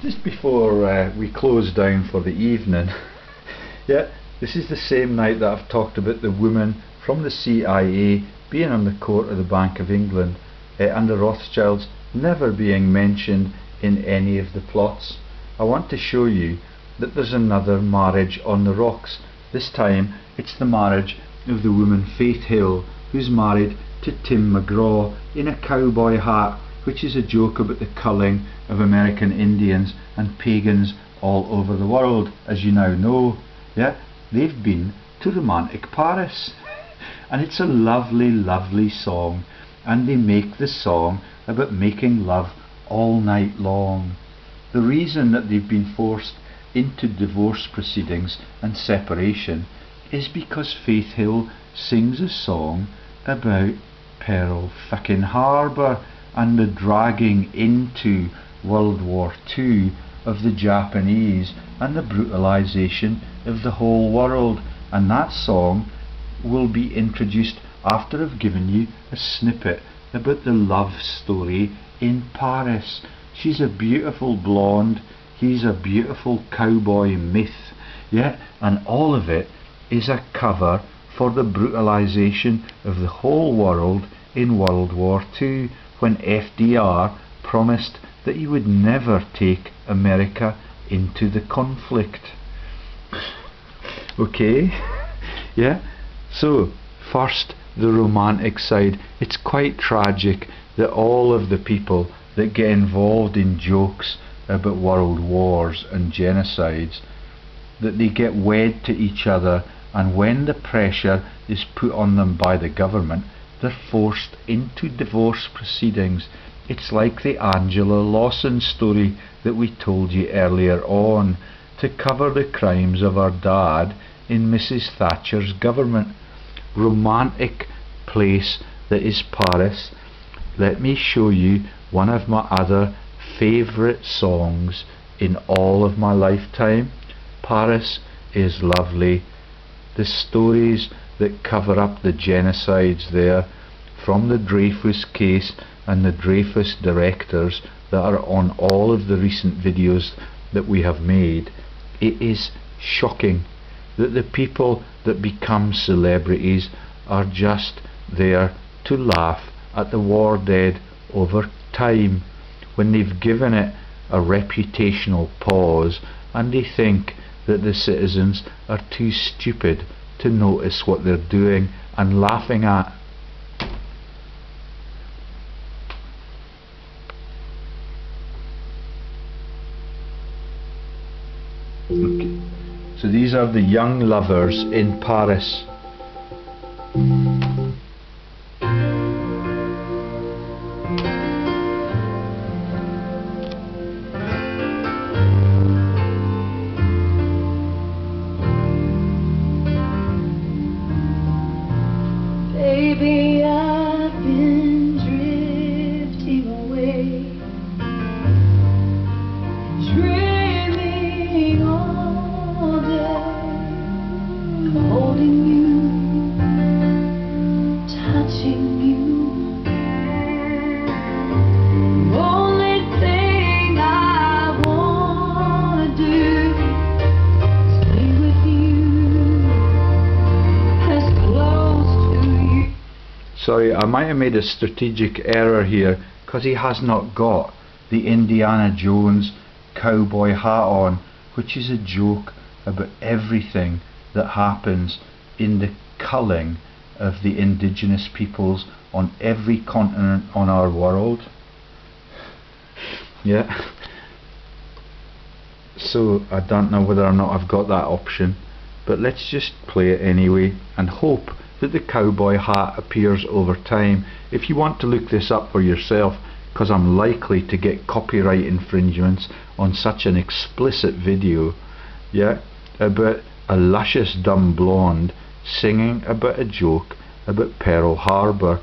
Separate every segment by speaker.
Speaker 1: Just before we close down for the evening, yeah, this is the same night that I've talked about the woman from the CIA being on the court of the Bank of England and the Rothschilds never being mentioned in any of the plots. I want to show you that there's another marriage on the rocks. This time it's the marriage of the woman Faith Hill, who's married to Tim McGraw in a cowboy hat, which is a joke about the culling of American Indians and pagans all over the world, as you now know. Yeah, they've been to romantic Paris and it's a lovely, lovely song, and they make the song about making love all night long. The reason that they've been forced into divorce proceedings and separation is because Faith Hill sings a song about Pearl fucking Harbour and the dragging into World War II of the Japanese and the brutalization of the whole world. And that song will be introduced after I've given you a snippet about the love story in Paris. She's a beautiful blonde, he's a beautiful cowboy myth, yeah, and all of it is a cover for the brutalization of the whole world in World War II, when FDR promised that he would never take America into the conflict. Okay, yeah, so first the romantic side. It's quite tragic that all of the people that get involved in jokes about world wars and genocides, that they get wed to each other, and when the pressure is put on them by the government, they're forced into divorce proceedings. It's like the Angela Lawson story that we told you earlier on, to cover the crimes of our dad in Mrs. Thatcher's government. Romantic place that is Paris. Let me show you one of my other favourite songs in all of my lifetime. Paris is lovely. The stories that cover up the genocides there, from the Dreyfus case and the Dreyfus directors that are on all of the recent videos that we have made. It is shocking that the people that become celebrities are just there to laugh at the war dead over time, when they've given it a reputational pause and they think that the citizens are too stupid to notice what they're doing and laughing at. Okay. So these are the young lovers in Paris.
Speaker 2: Baby, I've been drifting away, dreaming all day, holding you, touching you. The only thing I wanna do is be with you, as close to you.
Speaker 1: Sorry, I might have made a strategic error here, because he has not got the Indiana Jones cowboy hat on, which is a joke about everything that happens in the culling of the indigenous peoples on every continent on our world. Yeah. So I don't know whether or not I've got that option, but let's just play it anyway and hope that the cowboy hat appears over time. If you want to look this up for yourself, because I'm likely to get copyright infringements on such an explicit video, yeah, about a luscious dumb blonde singing about a joke about Pearl Harbour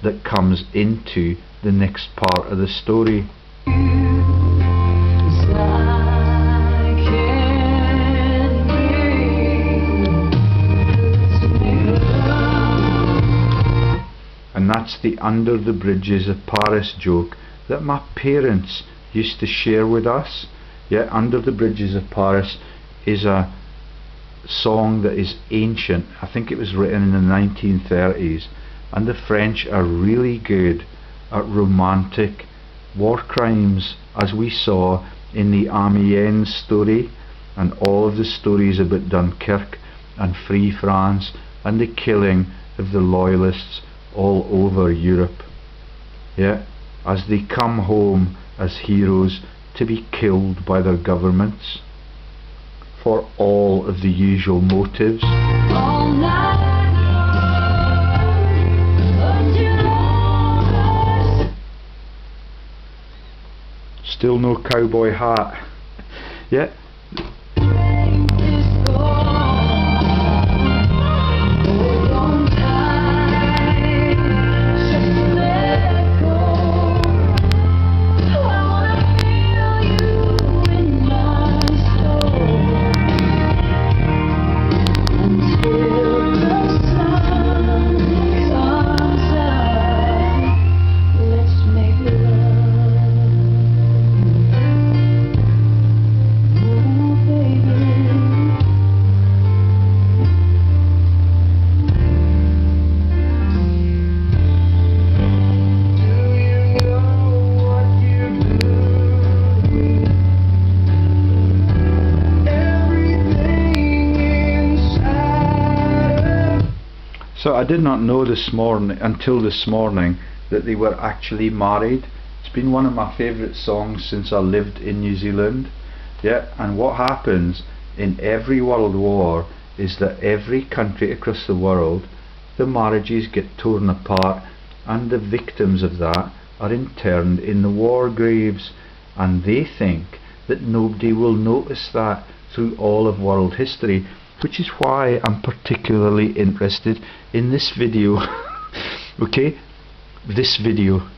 Speaker 1: that comes into the next part of the story. And that's the under the bridges of Paris joke that my parents used to share with us. yeah, Under the Bridges of Paris is a song that is ancient. I think it was written in the 1930s, and the French are really good at romantic war crimes, as we saw in the Amiens story and all of the stories about Dunkirk and Free France and the killing of the loyalists all over Europe, yeah, as they come home as heroes to be killed by their governments for all of the usual motives.
Speaker 2: All night long, until all
Speaker 1: Still no cowboy hat. Yeah.
Speaker 2: strength is gone. Hold on tight, just let go. I wanna feel you in my soul until the sun comes out. Let's make love, oh baby.
Speaker 1: So I did not know until this morning that they were actually married. It's been one of my favourite songs since I lived in New Zealand. Yeah, and what happens in every world war is that every country across the world, the marriages get torn apart and the victims of that are interned in the war graves, and they think that nobody will notice that through all of world history, which is why I'm particularly interested in this video. Okay, this video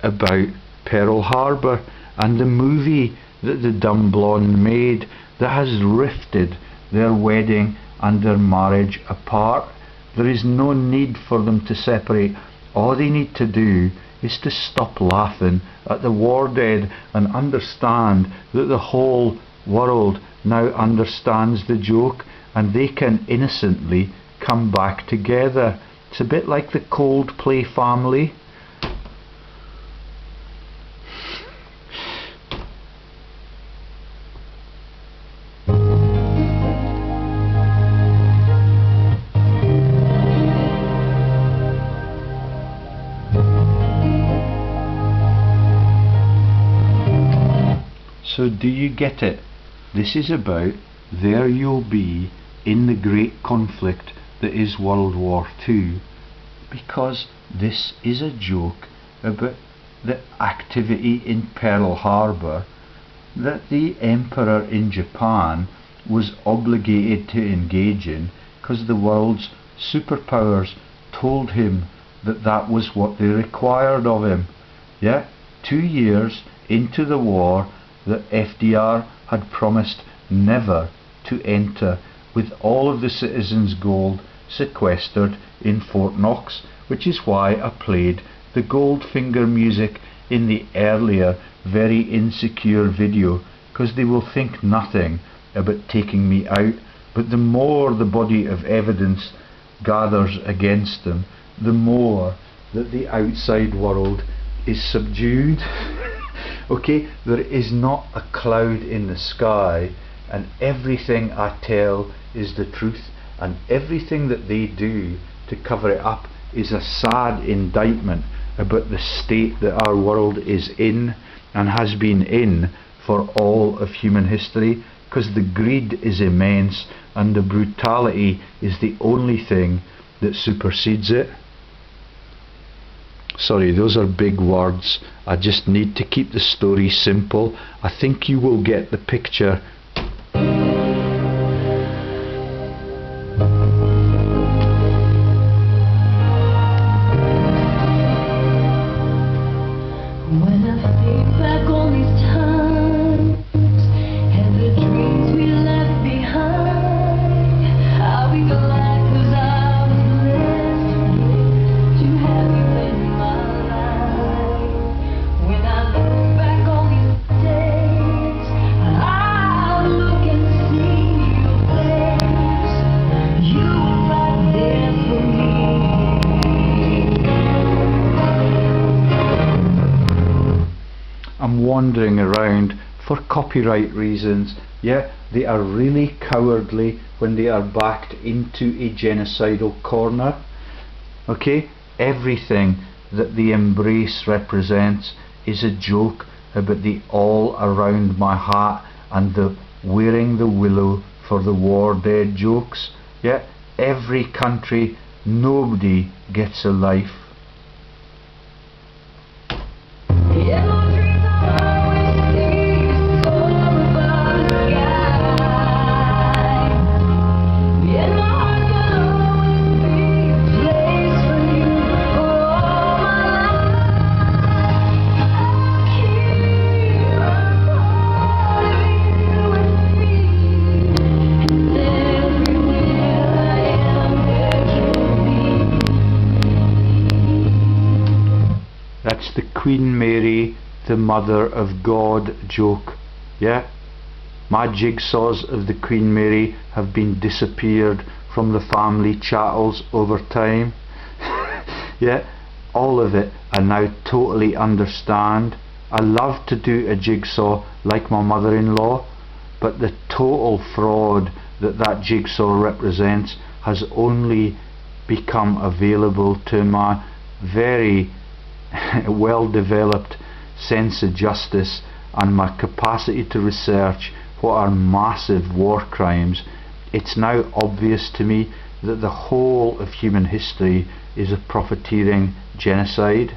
Speaker 1: about Pearl Harbor and the movie that the dumb blonde made that has rifted their wedding and their marriage apart. There is no need for them to separate. All they need to do is to stop laughing at the war dead and understand that the whole world now understands the joke, and they can innocently come back together. It's a bit like the Coldplay family. So do you get it? This is about there you'll be in the great conflict that is World War II, because this is a joke about the activity in Pearl Harbor that the emperor in Japan was obligated to engage in because the world's superpowers told him that that was what they required of him. Yeah, 2 years into the war, the FDR had promised never to enter with all of the citizens' gold sequestered in Fort Knox, which is why I played the Goldfinger music in the earlier very insecure video, because they will think nothing about taking me out, but the more the body of evidence gathers against them, the more that the outside world is subdued. Okay, there is not a cloud in the sky, and everything I tell is the truth, and everything that they do to cover it up is a sad indictment about the state that our world is in and has been in for all of human history, because the greed is immense and the brutality is the only thing that supersedes it. Sorry, those are big words. I just need to keep the story simple. I think you will get the picture.
Speaker 2: When I think back on these times and the dreams we left behind, I'll be glad 'cause I was blessed to have you in my life. When I look back on these days,
Speaker 1: wandering around for copyright reasons. Yeah, they are really cowardly when they are backed into a genocidal corner. Okay, everything that the embrace represents is a joke about the all around my hat and the wearing the willow for the war dead jokes. Yeah, every country, nobody gets a life. That's the Queen Mary, the Mother of God joke. Yeah, my jigsaws of the Queen Mary have been disappeared from the family chattels over time. Yeah, all of it I now totally understand. I love to do a jigsaw like my mother-in-law, but the total fraud that that jigsaw represents has only become available to my very well developed sense of justice and my capacity to research what are massive war crimes. It's now obvious to me that the whole of human history is a profiteering genocide.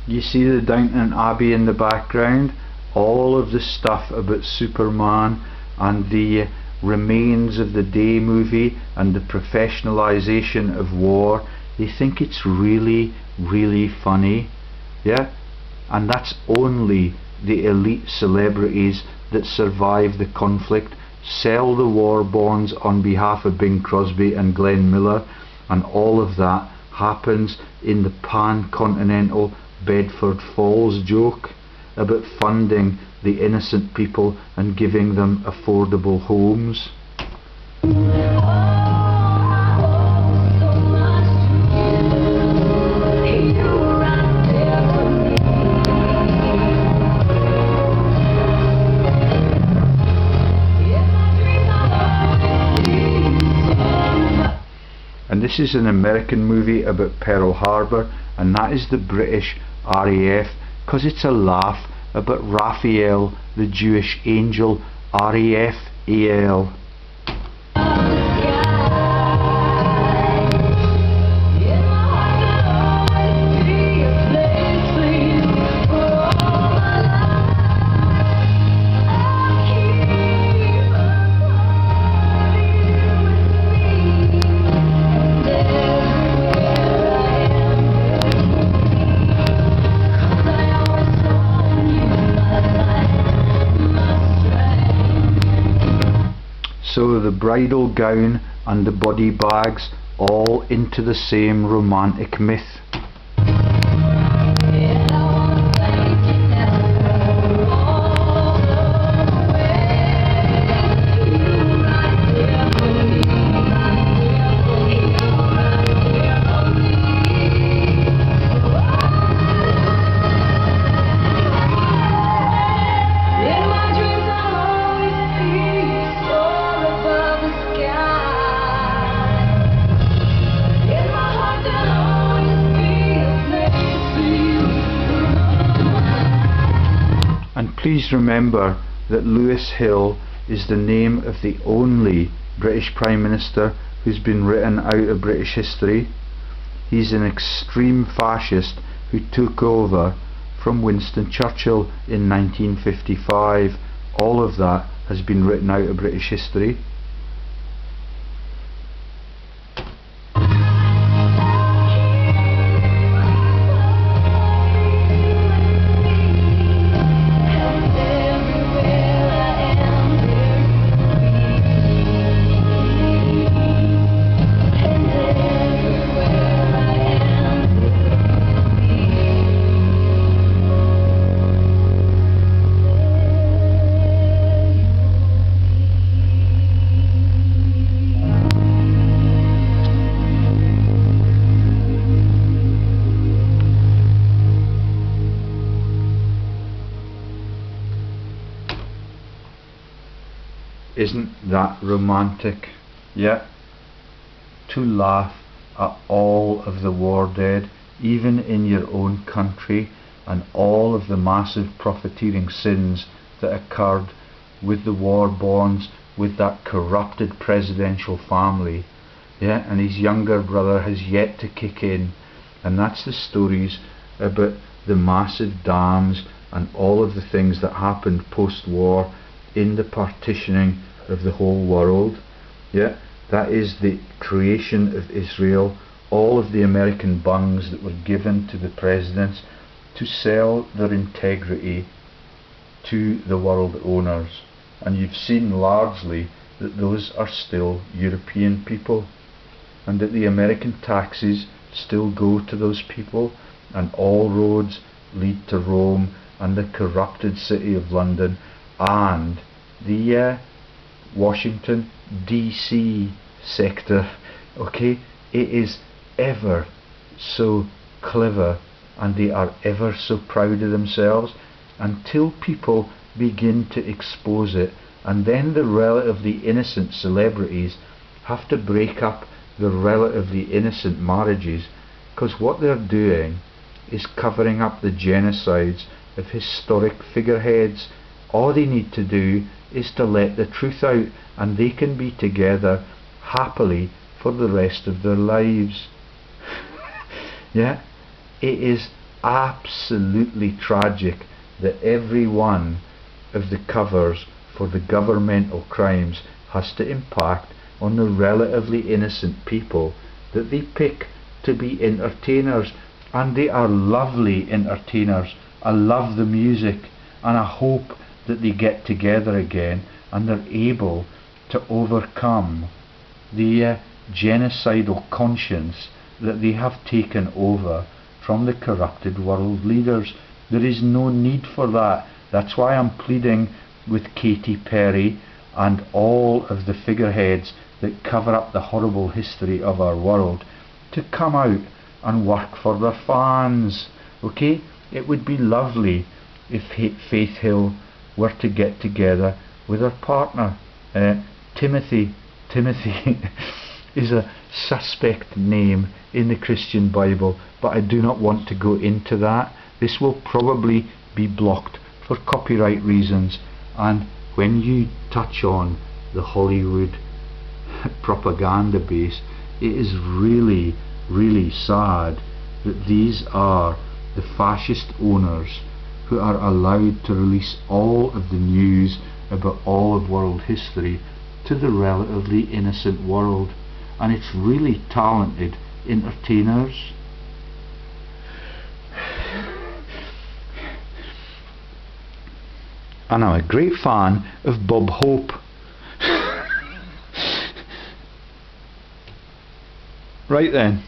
Speaker 1: You see the Downton Abbey in the background, all of the stuff about Superman and the remains of the day movie and the professionalization of war. They think it's really, really funny. Yeah, and that's only the elite celebrities that survive the conflict, sell the war bonds on behalf of Bing Crosby and Glenn Miller, and all of that happens in the pan-continental Bedford Falls joke about funding the innocent people and giving them affordable homes. And this is an American movie about Pearl Harbor, and that is the British RAF, because it's a laugh about Raphael, the Jewish angel, RAFAL. So the bridal gown and the body bags all into the same romantic myth. Please remember that Lewis Hill is the name of the only British Prime Minister who's been written out of British history. He's an extreme fascist who took over from Winston Churchill in 1955. All of that has been written out of British history. isn't that romantic? Yeah? To laugh at all of the war dead, even in your own country, and all of the massive profiteering sins that occurred with the war bonds, with that corrupted presidential family. Yeah, and his younger brother has yet to kick in, and that's the stories about the massive dams and all of the things that happened post-war in the partitioning of the whole world. Yeah, that is the creation of Israel, all of the American bungs that were given to the presidents to sell their integrity to the world owners. And you've seen largely that those are still European people, and that the American taxes still go to those people, and all roads lead to Rome and the corrupted city of London and the Washington DC sector. Okay, it is ever so clever, and they are ever so proud of themselves until people begin to expose it, and then the relatively innocent celebrities have to break up the relatively innocent marriages, because what they're doing is covering up the genocides of historic figureheads. All they need to do is to let the truth out, and they can be together happily for the rest of their lives. Yeah, it is absolutely tragic that every one of the covers for the governmental crimes has to impact on the relatively innocent people that they pick to be entertainers, and they are lovely entertainers. I love the music, and I hope that they get together again and they're able to overcome the genocidal conscience that they have taken over from the corrupted world leaders. There is no need for that. That's why I'm pleading with Katy Perry and all of the figureheads that cover up the horrible history of our world to come out and work for their fans. Okay? It would be lovely if Faith Hill were to get together with her partner. Timothy is a suspect name in the Christian Bible, but I do not want to go into that. This will probably be blocked for copyright reasons, and when you touch on the Hollywood propaganda base, it is really, really sad that these are the fascist owners who are allowed to release all of the news about all of world history to the relatively innocent world. And it's really talented entertainers. And I'm a great fan of Bob Hope. Right then.